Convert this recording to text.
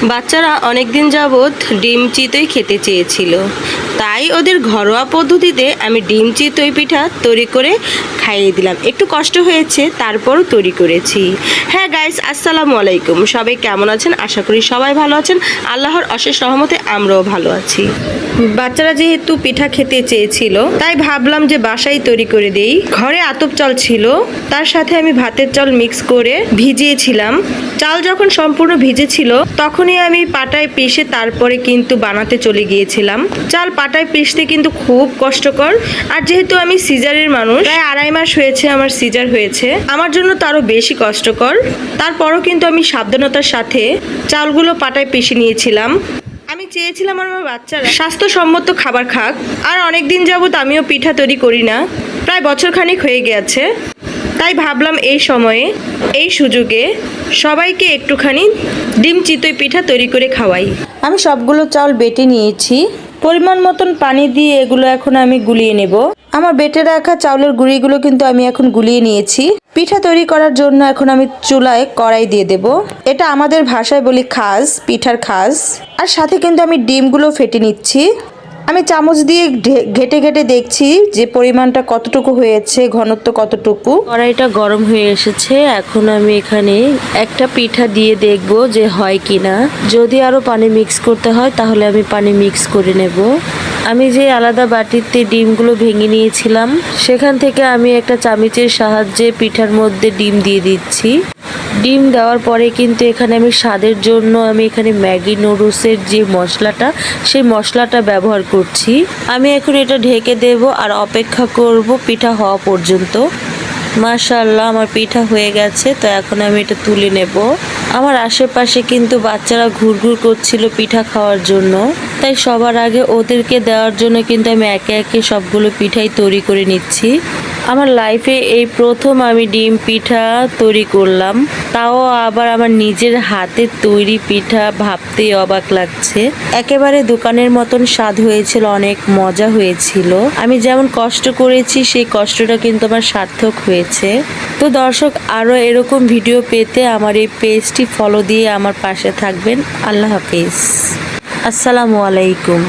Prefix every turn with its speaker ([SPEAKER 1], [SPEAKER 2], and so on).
[SPEAKER 1] বাচ্চারা অনেক দিন যাবৎ ডিম চিতই খেতে চেয়েছিল, তাই ওদের ঘরোয়া পদ্ধতিতে আমি ডিম চিতই পিঠা তৈরি করে খাইয়ে দিলাম। একটু কষ্ট হয়েছে, তারপরও তৈরি করেছি। হ্যাঁ গাইস, আসসালামু আলাইকুম। সবাই কেমন আছেন? আশা করি সবাই ভালো আছেন। আল্লাহর অশেষ রহমতে আমরাও ভালো আছি। বাচ্চারা যেহেতু পিঠা খেতে চেয়েছিল, তাই ভাবলাম যে বাসায় তৈরি করে দেই। ঘরে আতপ চাল ছিল, তার সাথে আমি ভাতের চাল মিক্স করে ভিজিয়েছিলাম। চাল যখন সম্পূর্ণ ভিজেছিল, তখনই আমি পাটায় পিষে তারপরে কিন্তু বানাতে চলে গিয়েছিলাম। চাল পাটায় পিষতে কিন্তু খুব কষ্টকর, আর যেহেতু আমি সিজারের মানুষ, প্রায় 2.5 মাস হয়েছে আমার সিজার হয়েছে, আমার জন্য তো আরো বেশি কষ্টকর। তারপরও কিন্তু আমি সাবধানতার সাথে চালগুলো পাটায় পিষে নিয়েছিলাম। আমি চেয়েছিলাম আমার বাচ্চারা স্বাস্থ্যসম্মত খাবার খাক, আর অনেক দিন যাবত আমিও পিঠা তৈরি করি না, প্রায় বছরখানেক হয়ে গেছে। তাই ভাবলাম এই সময়ে, এই সুযোগে সবাইকে একটুখানি ডিম চিতই পিঠা তৈরি করে খাওয়াই। আমি সবগুলো চাল বেটে নিয়েছি, পরিমাণ মতন পানি দিয়ে এগুলো এখন আমি গুলিয়ে নেব। আমার বেটে রাখা চাউলের গুঁড়িগুলো কিন্তু আমি এখন গুলিয়ে নিয়েছি। পিঠা তৈরি করার জন্য এখন আমি চুলায় কড়াই দিয়ে দেব। এটা আমাদের ভাষায় বলি খাস, পিঠার খাস। আর সাথে কিন্তু আমি ডিমগুলো ফেটে নিচ্ছি। আমি চামচ দিয়ে ঘেটে ঘেটে দেখছি যে পরিমাণটা কতটুকু হয়েছে, ঘনত্ব কতটুকু। কড়াইটা গরম হয়ে এসেছে, এখন আমি এখানে একটা পিঠা দিয়ে দেখব যে হয় কিনা। যদি আরো পানি মিক্স করতে হয় তাহলে আমি পানি মিক্স করে নেব। আমি যে আলাদা বাটিতে ডিমগুলো ভেঙে নিয়েছিলাম, সেখান থেকে আমি একটা চামচের সাহায্যে পিঠার মধ্যে ডিম দিয়ে দিচ্ছি। ডিম দেওয়ার পরে কিন্তু এখানে আমি স্বাদের জন্য আমি এখানে ম্যাগি নুডলসের যে মশলাটা, সেই মশলাটা ব্যবহার করছি। আমি এখন এটা ঢেকে দেব আর অপেক্ষা করব পিঠা হওয়া পর্যন্ত। মাশাআল্লাহ, আমার পিঠা হয়ে গেছে, তো এখন আমি এটা তুলে নেব। আমার আশেপাশে কিন্তু বাচ্চারা ঘুরঘুর করছিল পিঠা খাওয়ার জন্য, তাই সবার আগে ওদেরকে দেওয়ার জন্য কিন্তু আমি একে একে সবগুলো পিঠাই তৈরি করে নিচ্ছি। আমার লাইফে এই প্রথম আমি ডিম পিঠা তৈরি করলাম, তাও আবার আমার নিজের হাতের তৈরি পিঠা, ভাবতেই অবাক লাগছে। একেবারে দোকানের মতন স্বাদ হয়েছিল, অনেক মজা হয়েছিল। আমি যেমন কষ্ট করেছি সেই কষ্টটা কিন্তু আমার সার্থক হয়েছে। তো দর্শক, আরও এরকম ভিডিও পেতে আমার এই পেজটি ফলো দিয়ে আমার পাশে থাকবেন। আল্লাহ হাফিজ, আসসালামু আলাইকুম।